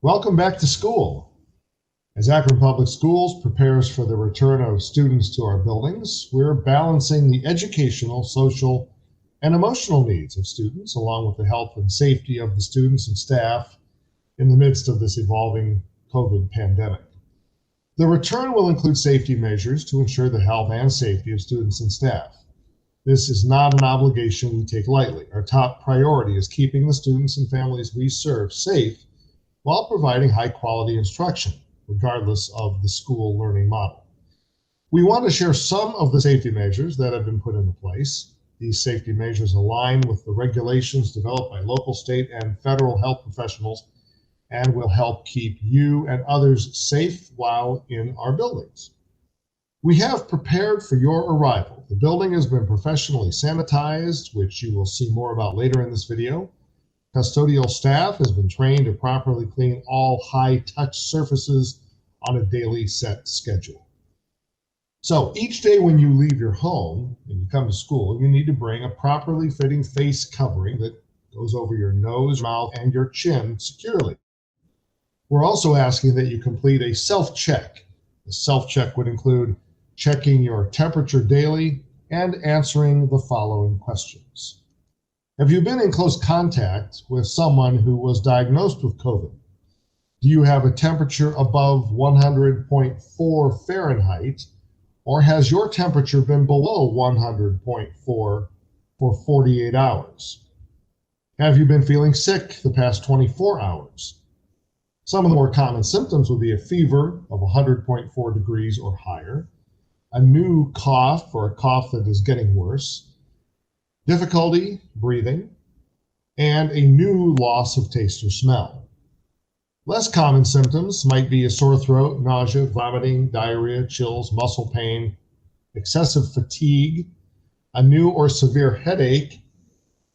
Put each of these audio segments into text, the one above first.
Welcome back to school. As Akron Public Schools prepares for the return of students to our buildings, we're balancing the educational, social, and emotional needs of students, along with the health and safety of the students and staff in the midst of this evolving COVID pandemic. The return will include safety measures to ensure the health and safety of students and staff. This is not an obligation we take lightly. Our top priority is keeping the students and families we serve safe while providing high-quality instruction, regardless of the school learning model. We want to share some of the safety measures that have been put into place. These safety measures align with the regulations developed by local, state, and federal health professionals and will help keep you and others safe while in our buildings. We have prepared for your arrival. The building has been professionally sanitized, which you will see more about later in this video. Custodial staff has been trained to properly clean all high-touch surfaces on a daily set schedule. So each day when you leave your home and you come to school, you need to bring a properly fitting face covering that goes over your nose, mouth, and your chin securely. We're also asking that you complete a self-check. The self-check would include checking your temperature daily and answering the following questions. Have you been in close contact with someone who was diagnosed with COVID? Do you have a temperature above 100.4 Fahrenheit, or has your temperature been below 100.4 for 48 hours? Have you been feeling sick the past 24 hours? Some of the more common symptoms would be a fever of 100.4 degrees or higher, a new cough or a cough that is getting worse, difficulty breathing, and a new loss of taste or smell. Less common symptoms might be a sore throat, nausea, vomiting, diarrhea, chills, muscle pain, excessive fatigue, a new or severe headache,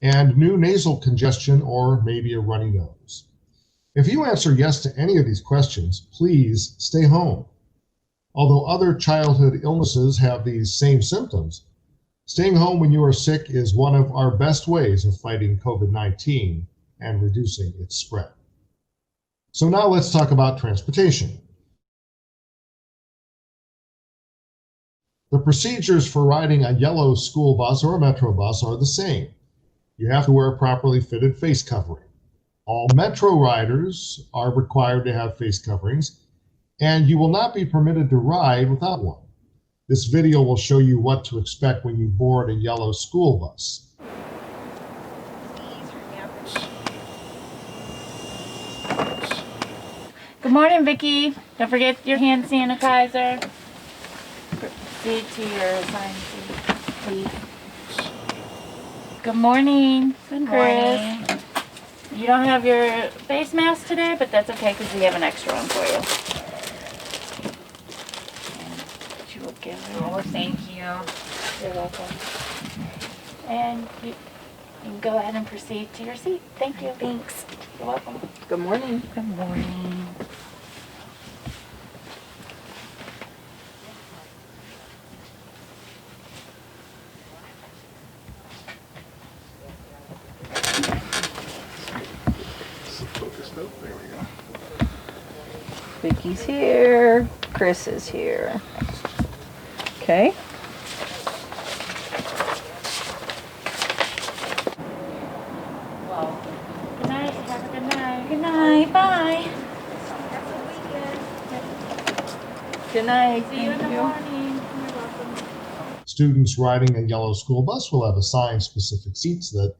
and new nasal congestion or maybe a runny nose. If you answer yes to any of these questions, please stay home. Although other childhood illnesses have these same symptoms, staying home when you are sick is one of our best ways of fighting COVID-19 and reducing its spread. So now let's talk about transportation. The procedures for riding a yellow school bus or a metro bus are the same. You have to wear a properly fitted face covering. All metro riders are required to have face coverings, and you will not be permitted to ride without one. This video will show you what to expect when you board a yellow school bus. Good morning, Vicki. Don't forget your hand sanitizer. Proceed to your assigned seat, please. Good morning, Good Chris. morning. You don't have your face mask today, but that's okay because we have an extra one for you. And you will give it. Oh, thank you. You're welcome. And you can go ahead and proceed to your seat. Thank you. Thanks. You're welcome. Good morning. Good morning. There we go. Vicky's here. Chris is here. Okay. Good night. Have a good night. Good night. Bye. Good night. See you in the morning. You're welcome. Students riding a yellow school bus will have assigned specific seats that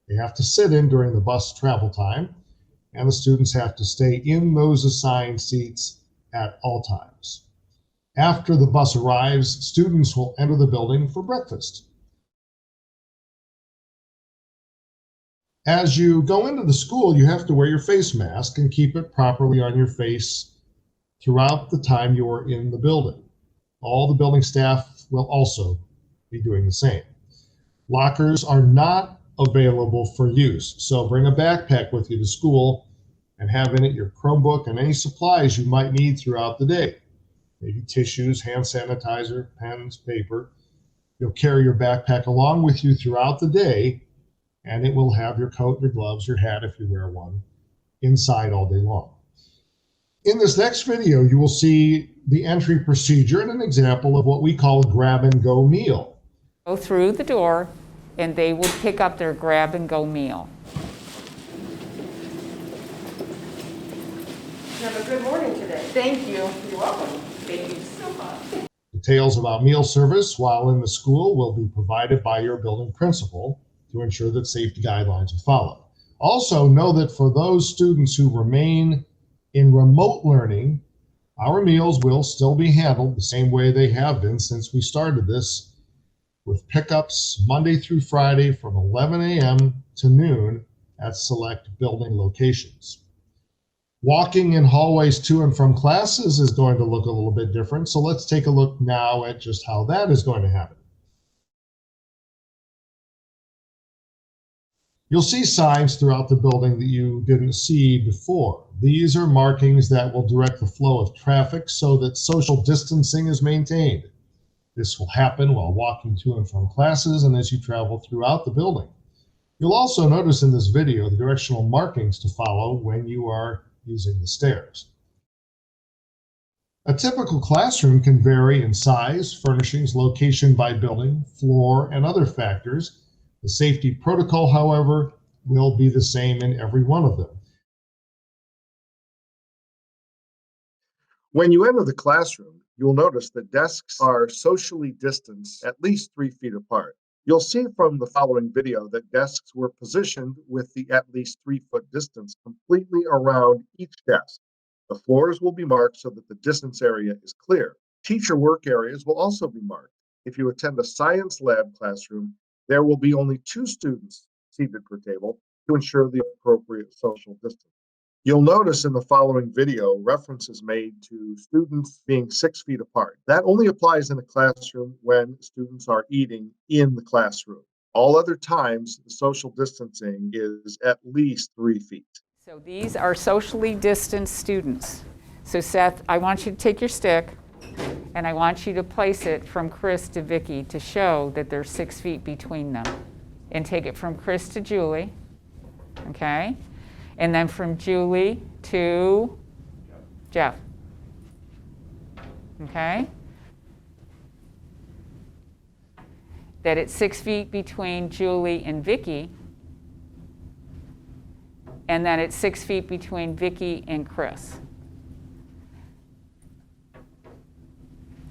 they have to sit in during the bus travel time, and the students have to stay in those assigned seats at all times. After the bus arrives, students will enter the building for breakfast. As you go into the school, you have to wear your face mask and keep it properly on your face throughout the time you are in the building. All the building staff will also be doing the same. Lockers are not available for use, so bring a backpack with you to school and have in it your Chromebook and any supplies you might need throughout the day. Maybe tissues, hand sanitizer, pens, paper. You'll carry your backpack along with you throughout the day, and it will have your coat, your gloves, your hat if you wear one, inside all day long. In this next video, you will see the entry procedure and an example of what we call a grab-and-go meal. Go through the door, and they will pick up their grab-and-go meal. Have a good morning today. Thank you. You're welcome. Thank you so much. Details about meal service while in the school will be provided by your building principal to ensure that safety guidelines are followed. Also, know that for those students who remain in remote learning, our meals will still be handled the same way they have been since we started this, with pickups Monday through Friday from 11 a.m. to noon at select building locations. Walking in hallways to and from classes is going to look a little bit different, so let's take a look now at just how that is going to happen. You'll see signs throughout the building that you didn't see before. These are markings that will direct the flow of traffic so that social distancing is maintained. This will happen while walking to and from classes and as you travel throughout the building. You'll also notice in this video the directional markings to follow when you are using the stairs. A typical classroom can vary in size, furnishings, location by building, floor, and other factors. The safety protocol, however, will be the same in every one of them. When you enter the classroom, you'll notice that desks are socially distanced at least 3 feet apart. You'll see from the following video that desks were positioned with the at least 3-foot distance completely around each desk. The floors will be marked so that the distance area is clear. Teacher work areas will also be marked. If you attend a science lab classroom, there will be only 2 students seated per table to ensure the appropriate social distance. You'll notice in the following video references made to students being 6 feet apart. That only applies in a classroom when students are eating in the classroom. All other times, the social distancing is at least 3 feet. So these are socially distanced students. So Seth, I want you to take your stick, and I want you to place it from Chris to Vicky to show that there's 6 feet between them. And take it from Chris to Julie, okay? And then from Julie to Jeff, okay? That it's 6 feet between Julie and Vicky, and then it's 6 feet between Vicky and Chris.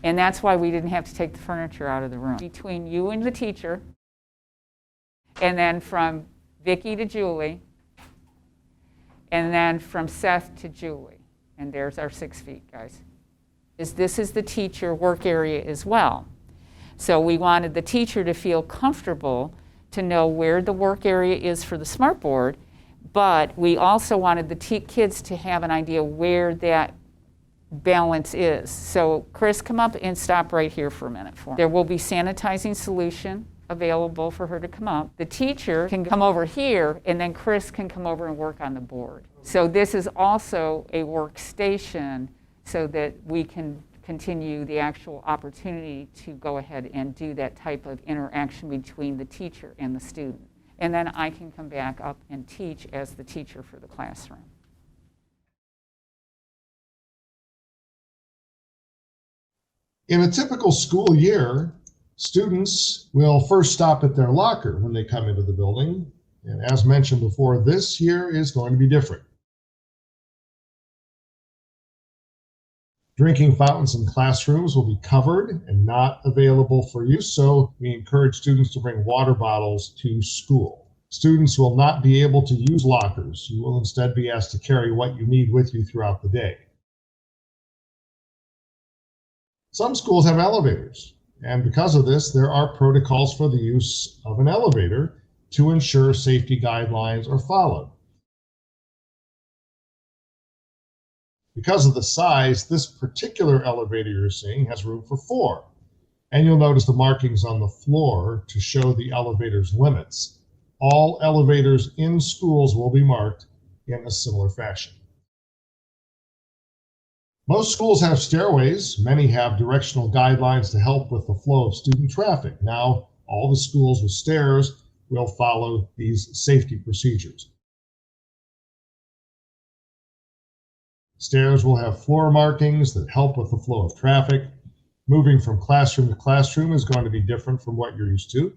And that's why we didn't have to take the furniture out of the room. Between you and the teacher, and then from Vicky to Julie, and then from Seth to Julie. And there's our 6 feet, guys. This is the teacher work area as well. So we wanted the teacher to feel comfortable to know where the work area is for the smartboard, but we also wanted the kids to have an idea where that balance is. So Chris, come up and stop right here for a minute for me. There will be sanitizing solution available for her to come up. The teacher can come over here, and then Chris can come over and work on the board. So this is also a workstation so that we can continue the actual opportunity to go ahead and do that type of interaction between the teacher and the student. And then I can come back up and teach as the teacher for the classroom. In a typical school year, students will first stop at their locker when they come into the building. And as mentioned before, this year is going to be different. Drinking fountains in classrooms will be covered and not available for use, so we encourage students to bring water bottles to school. Students will not be able to use lockers. You will instead be asked to carry what you need with you throughout the day. Some schools have elevators, and because of this, there are protocols for the use of an elevator to ensure safety guidelines are followed. Because of the size, this particular elevator you're seeing has room for 4, and you'll notice the markings on the floor to show the elevator's limits. All elevators in schools will be marked in a similar fashion. Most schools have stairways. Many have directional guidelines to help with the flow of student traffic. Now, all the schools with stairs will follow these safety procedures. Stairs will have floor markings that help with the flow of traffic. Moving from classroom to classroom is going to be different from what you're used to.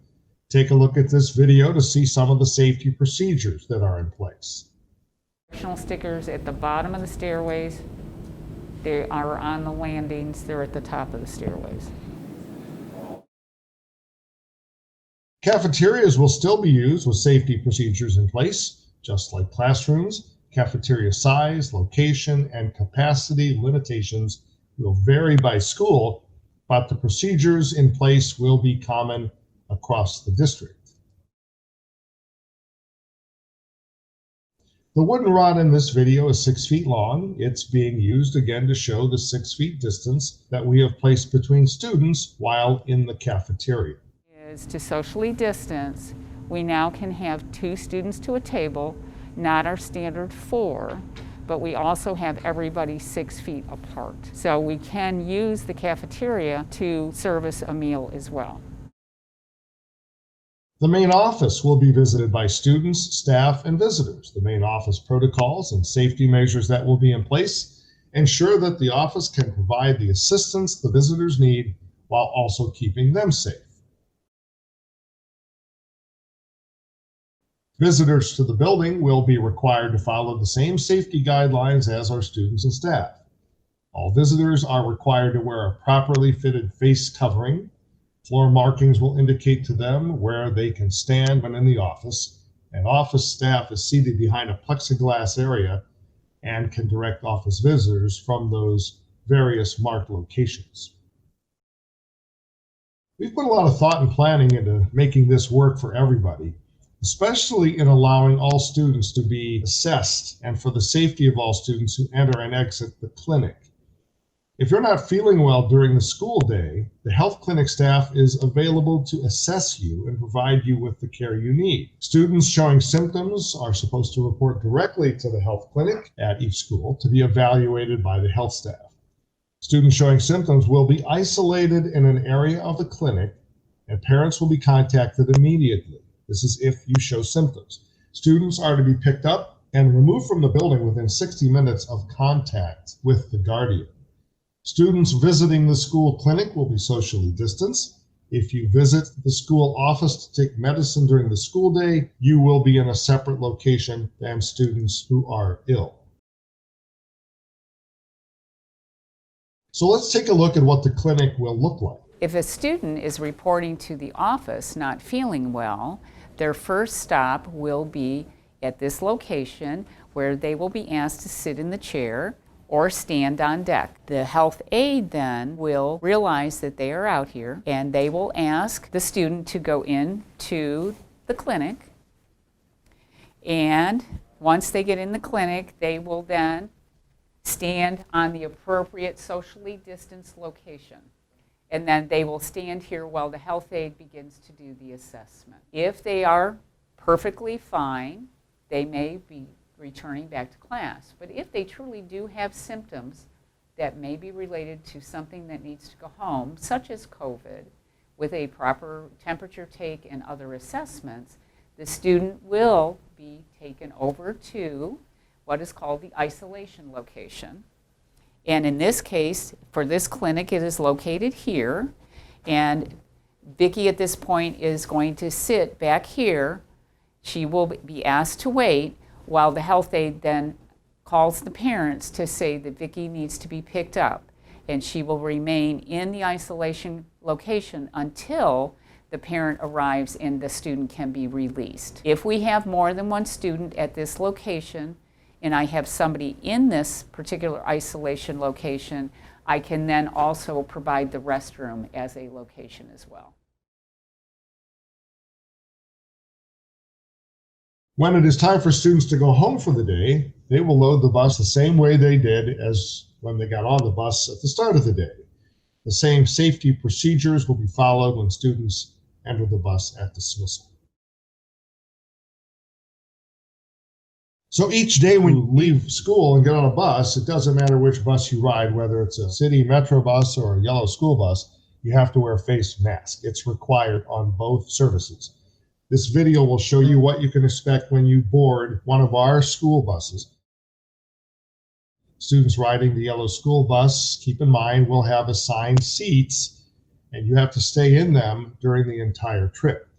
Take a look at this video to see some of the safety procedures that are in place. Directional stickers at the bottom of the stairways. They are on the landings. They're at the top of the stairways. Cafeterias will still be used with safety procedures in place, just like classrooms. Cafeteria size, location, and capacity limitations will vary by school, but the procedures in place will be common across the district. The wooden rod in this video is 6 feet long. It's being used again to show the 6 feet distance that we have placed between students while in the cafeteria. Is to socially distance, we now can have 2 students to a table, not our standard 4, but we also have everybody 6 feet apart. So we can use the cafeteria to service a meal as well. The main office will be visited by students, staff, and visitors. The main office protocols and safety measures that will be in place ensure that the office can provide the assistance the visitors need while also keeping them safe. Visitors to the building will be required to follow the same safety guidelines as our students and staff. All visitors are required to wear a properly fitted face covering. Floor markings will indicate to them where they can stand when in the office, and office staff is seated behind a plexiglass area and can direct office visitors from those various marked locations. We've put a lot of thought and planning into making this work for everybody, especially in allowing all students to be assessed and for the safety of all students who enter and exit the clinic. If you're not feeling well during the school day, the health clinic staff is available to assess you and provide you with the care you need. Students showing symptoms are supposed to report directly to the health clinic at each school to be evaluated by the health staff. Students showing symptoms will be isolated in an area of the clinic, and parents will be contacted immediately. This is if you show symptoms. Students are to be picked up and removed from the building within 60 minutes of contact with the guardian. Students visiting the school clinic will be socially distanced. If you visit the school office to take medicine during the school day, you will be in a separate location than students who are ill. So let's take a look at what the clinic will look like. If a student is reporting to the office not feeling well, their first stop will be at this location where they will be asked to sit in the chair or stand on deck. The health aide then will realize that they are out here and they will ask the student to go into the clinic, and once they get in the clinic, they will then stand on the appropriate socially distanced location. And then they will stand here while the health aide begins to do the assessment. If they are perfectly fine, they may be returning back to class. But if they truly do have symptoms that may be related to something that needs to go home, such as COVID, with a proper temperature take and other assessments, the student will be taken over to what is called the isolation location. And in this case, for this clinic, it is located here. And Vicki at this point is going to sit back here. She will be asked to wait while the health aide then calls the parents to say that Vicki needs to be picked up. And she will remain in the isolation location until the parent arrives and the student can be released. If we have more than one student at this location, and I have somebody in this particular isolation location, I can then also provide the restroom as a location as well. When it is time for students to go home for the day, they will load the bus the same way they did as when they got on the bus at the start of the day. The same safety procedures will be followed when students enter the bus at dismissal. So each day when you leave school and get on a bus, it doesn't matter which bus you ride, whether it's a city metro bus or a yellow school bus, you have to wear a face mask. It's required on both services. This video will show you what you can expect when you board one of our school buses. Students riding the yellow school bus, keep in mind, will have assigned seats, and you have to stay in them during the entire trip.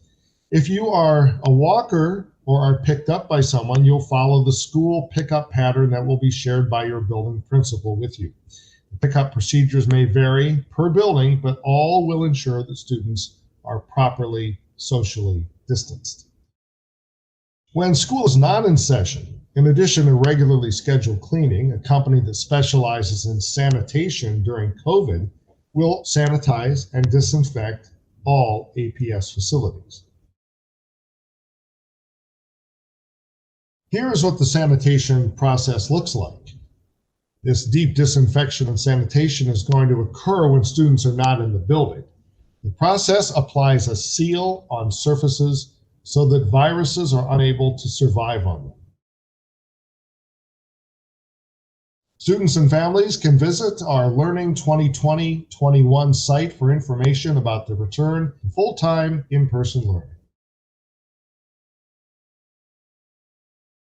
If you are a walker or are picked up by someone, you'll follow the school pickup pattern that will be shared by your building principal with you. The pickup procedures may vary per building, but all will ensure that students are properly socially distanced. When school is not in session, in addition to regularly scheduled cleaning, a company that specializes in sanitation during COVID will sanitize and disinfect all APS facilities. Here is what the sanitation process looks like. This deep disinfection and sanitation is going to occur when students are not in the building. The process applies a seal on surfaces so that viruses are unable to survive on them. Students and families can visit our Learning 2020-21 site for information about the return to full-time in-person learning.